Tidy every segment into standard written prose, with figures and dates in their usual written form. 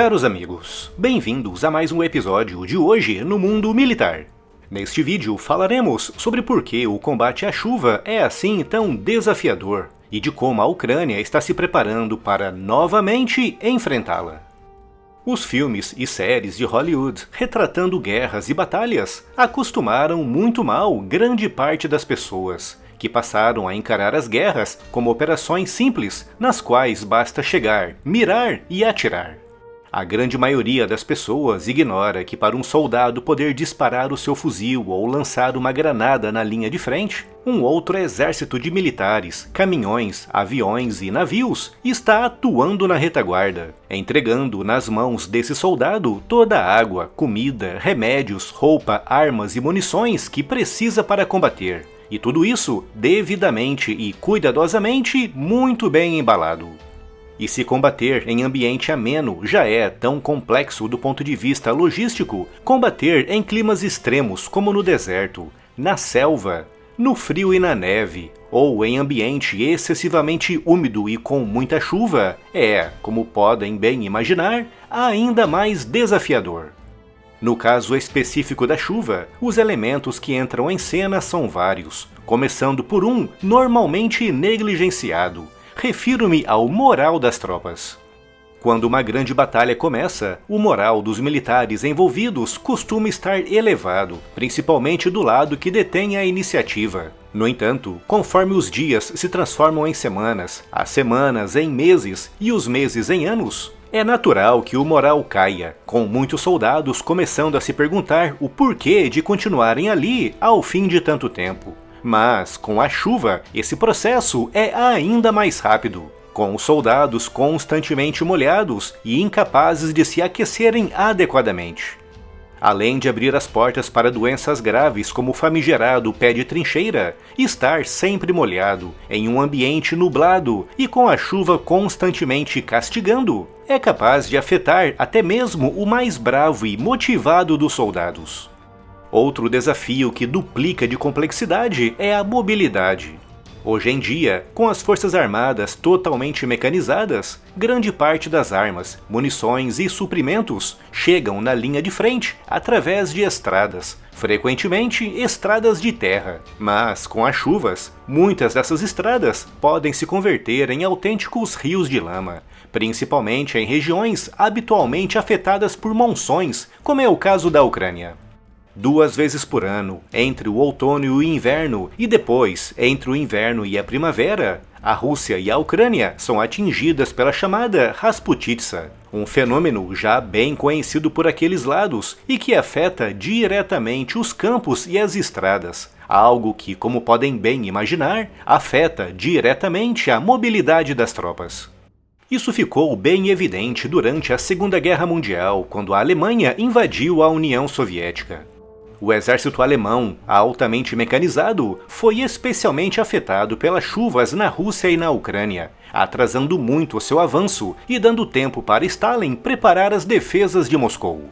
Caros amigos, bem-vindos a mais um episódio de Hoje no Mundo Militar. Neste vídeo falaremos sobre por que o combate à chuva é assim tão desafiador e de como a Ucrânia está se preparando para novamente enfrentá-la. Os filmes e séries de Hollywood retratando guerras e batalhas acostumaram muito mal grande parte das pessoas, que passaram a encarar as guerras como operações simples nas quais basta chegar, mirar e atirar. A grande maioria das pessoas ignora que para um soldado poder disparar o seu fuzil ou lançar uma granada na linha de frente, um outro exército de militares, caminhões, aviões e navios está atuando na retaguarda, entregando nas mãos desse soldado toda a água, comida, remédios, roupa, armas e munições que precisa para combater. E tudo isso devidamente e cuidadosamente muito bem embalado. E se combater em ambiente ameno já é tão complexo do ponto de vista logístico, combater em climas extremos como no deserto, na selva, no frio e na neve, ou em ambiente excessivamente úmido e com muita chuva, é, como podem bem imaginar, ainda mais desafiador. No caso específico da chuva, os elementos que entram em cena são vários, começando por um normalmente negligenciado. Refiro-me ao moral das tropas. Quando uma grande batalha começa, o moral dos militares envolvidos costuma estar elevado, principalmente do lado que detém a iniciativa. No entanto, conforme os dias se transformam em semanas, as semanas em meses e os meses em anos, é natural que o moral caia, com muitos soldados começando a se perguntar o porquê de continuarem ali ao fim de tanto tempo. Mas, com a chuva, esse processo é ainda mais rápido, com os soldados constantemente molhados e incapazes de se aquecerem adequadamente. Além de abrir as portas para doenças graves como o famigerado pé de trincheira, estar sempre molhado, em um ambiente nublado e com a chuva constantemente castigando, é capaz de afetar até mesmo o mais bravo e motivado dos soldados. Outro desafio que duplica de complexidade é a mobilidade. Hoje em dia, com as forças armadas totalmente mecanizadas, grande parte das armas, munições e suprimentos chegam na linha de frente através de estradas, frequentemente estradas de terra. Mas, com as chuvas, muitas dessas estradas podem se converter em autênticos rios de lama, principalmente em regiões habitualmente afetadas por monções, como é o caso da Ucrânia. 2 vezes por ano, entre o outono e o inverno, e depois, entre o inverno e a primavera, a Rússia e a Ucrânia são atingidas pela chamada Rasputitsa, um fenômeno já bem conhecido por aqueles lados e que afeta diretamente os campos e as estradas, algo que, como podem bem imaginar, afeta diretamente a mobilidade das tropas. Isso ficou bem evidente durante a Segunda Guerra Mundial, quando a Alemanha invadiu a União Soviética. O exército alemão, altamente mecanizado, foi especialmente afetado pelas chuvas na Rússia e na Ucrânia, atrasando muito o seu avanço e dando tempo para Stalin preparar as defesas de Moscou.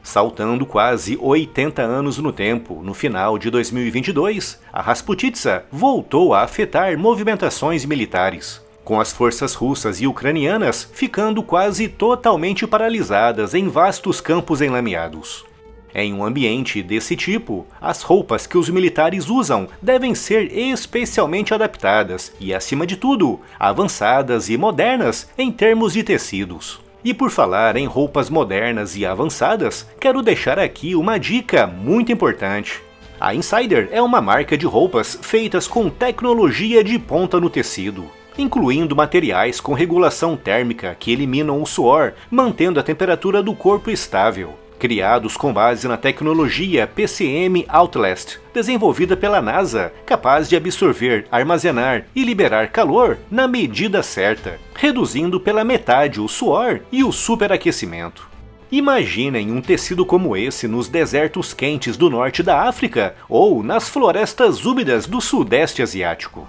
Saltando quase 80 anos no tempo, no final de 2022, a Rasputitsa voltou a afetar movimentações militares, com as forças russas e ucranianas ficando quase totalmente paralisadas em vastos campos enlameados. Em um ambiente desse tipo, as roupas que os militares usam devem ser especialmente adaptadas e, acima de tudo, avançadas e modernas em termos de tecidos. E por falar em roupas modernas e avançadas, quero deixar aqui uma dica muito importante. A Insider é uma marca de roupas feitas com tecnologia de ponta no tecido, incluindo materiais com regulação térmica que eliminam o suor, mantendo a temperatura do corpo estável. Criados com base na tecnologia PCM Outlast, desenvolvida pela NASA, capaz de absorver, armazenar e liberar calor na medida certa, reduzindo pela metade o suor e o superaquecimento. Imaginem um tecido como esse nos desertos quentes do norte da África ou nas florestas úmidas do sudeste asiático.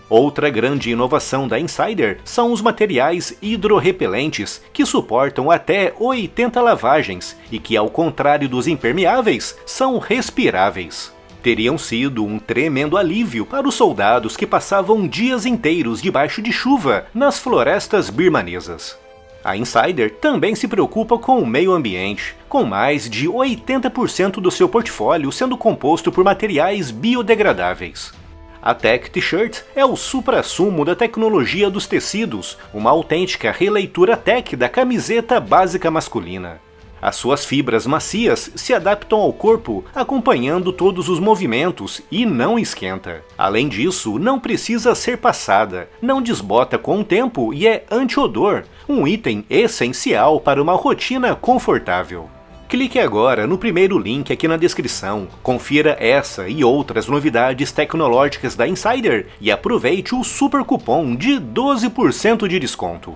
Outra grande inovação da Insider são os materiais hidrorrepelentes, que suportam até 80 lavagens e que, ao contrário dos impermeáveis, são respiráveis. Teriam sido um tremendo alívio para os soldados que passavam dias inteiros debaixo de chuva nas florestas birmanesas. A Insider também se preocupa com o meio ambiente, com mais de 80% do seu portfólio sendo composto por materiais biodegradáveis. A Tech T-Shirt é o suprassumo da tecnologia dos tecidos, uma autêntica releitura tech da camiseta básica masculina. As suas fibras macias se adaptam ao corpo, acompanhando todos os movimentos e não esquenta. Além disso, não precisa ser passada, não desbota com o tempo e é anti-odor, um item essencial para uma rotina confortável. Clique agora no primeiro link aqui na descrição, confira essa e outras novidades tecnológicas da Insider e aproveite o super cupom de 12% de desconto.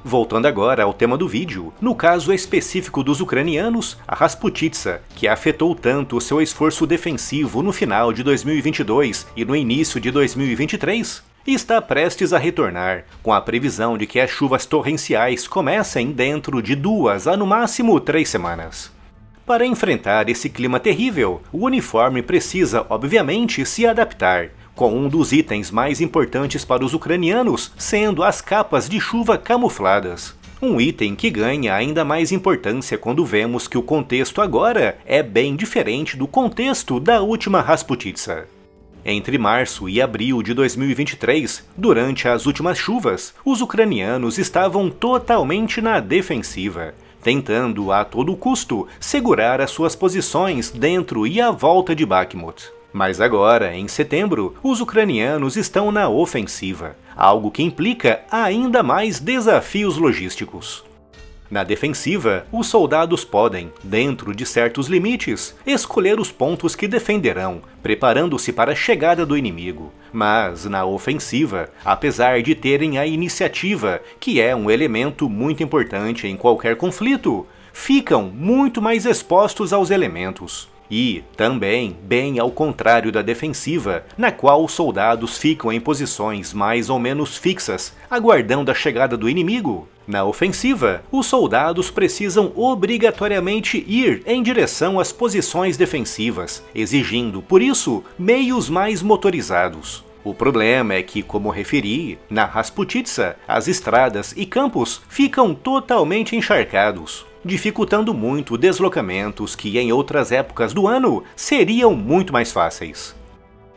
Voltando agora ao tema do vídeo, no caso específico dos ucranianos, a Rasputitsa, que afetou tanto o seu esforço defensivo no final de 2022 e no início de 2023, está prestes a retornar, com a previsão de que as chuvas torrenciais comecem dentro de 2 a no máximo 3 semanas. Para enfrentar esse clima terrível, o uniforme precisa, obviamente, se adaptar, com um dos itens mais importantes para os ucranianos sendo as capas de chuva camufladas. Um item que ganha ainda mais importância quando vemos que o contexto agora é bem diferente do contexto da última Rasputitsa. Entre março e abril de 2023, durante as últimas chuvas, os ucranianos estavam totalmente na defensiva, tentando a todo custo segurar as suas posições dentro e à volta de Bakhmut. Mas agora, em setembro, os ucranianos estão na ofensiva, algo que implica ainda mais desafios logísticos. Na defensiva, os soldados podem, dentro de certos limites, escolher os pontos que defenderão, preparando-se para a chegada do inimigo. Mas, na ofensiva, apesar de terem a iniciativa, que é um elemento muito importante em qualquer conflito, ficam muito mais expostos aos elementos. E, também, bem ao contrário da defensiva, na qual os soldados ficam em posições mais ou menos fixas, aguardando a chegada do inimigo, na ofensiva, os soldados precisam obrigatoriamente ir em direção às posições defensivas, exigindo, por isso, meios mais motorizados. O problema é que, como referi, na Rasputitsa, as estradas e campos ficam totalmente encharcados, dificultando muito deslocamentos que em outras épocas do ano seriam muito mais fáceis.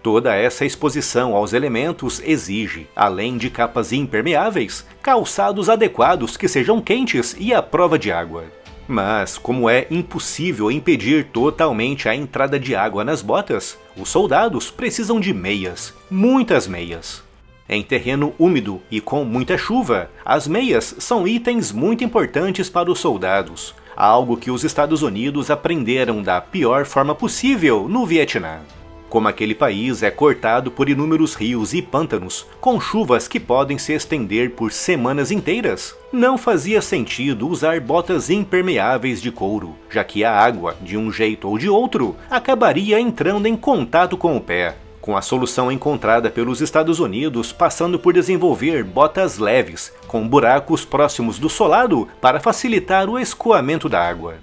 Toda essa exposição aos elementos exige, além de capas impermeáveis, calçados adequados que sejam quentes e à prova de água. Mas, como é impossível impedir totalmente a entrada de água nas botas, os soldados precisam de meias, muitas meias. Em terreno úmido e com muita chuva, as meias são itens muito importantes para os soldados, algo que os Estados Unidos aprenderam da pior forma possível no Vietnã. Como aquele país é cortado por inúmeros rios e pântanos, com chuvas que podem se estender por semanas inteiras, não fazia sentido usar botas impermeáveis de couro, já que a água, de um jeito ou de outro, acabaria entrando em contato com o pé, com a solução encontrada pelos Estados Unidos passando por desenvolver botas leves, com buracos próximos do solado para facilitar o escoamento da água.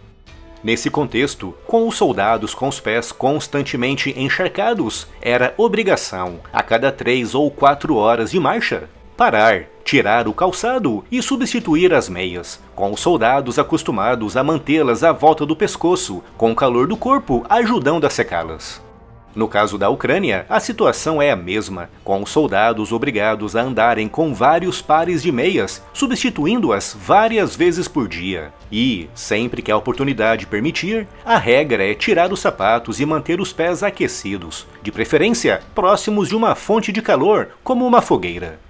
Nesse contexto, com os soldados com os pés constantemente encharcados, era obrigação, a cada 3 ou 4 horas de marcha, parar, tirar o calçado e substituir as meias, com os soldados acostumados a mantê-las à volta do pescoço, com o calor do corpo ajudando a secá-las. No caso da Ucrânia, a situação é a mesma, com os soldados obrigados a andarem com vários pares de meias, substituindo-as várias vezes por dia. E, sempre que a oportunidade permitir, a regra é tirar os sapatos e manter os pés aquecidos, de preferência próximos de uma fonte de calor, como uma fogueira.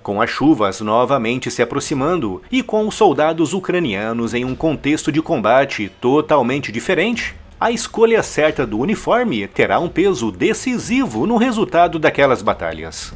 Com as chuvas novamente se aproximando e com os soldados ucranianos em um contexto de combate totalmente diferente, a escolha certa do uniforme terá um peso decisivo no resultado daquelas batalhas.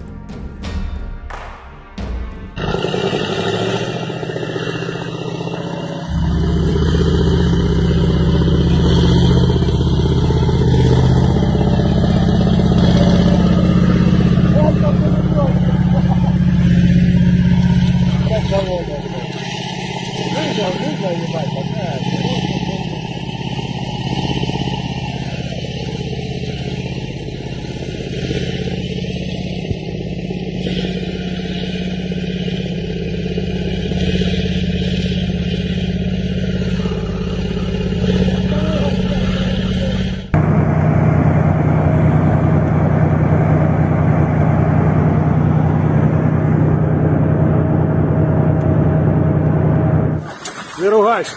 Не ругайся.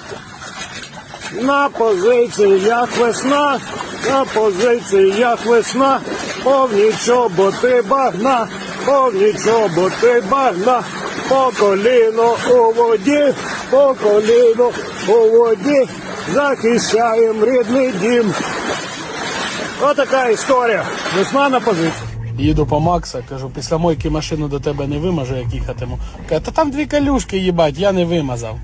На позиціях весна, на позиціях весна, повні чоботи багна, повні чоботи багна, по коліно у воді, по коліно у воді, захищаєм рідний дім. Отака історія. Весна на позиції. Їду по Макса, кажу, після мойки машину до тебе не вимажу, як їхатиму. Каже, та там 2 калюшки, їбать, я не вимазав.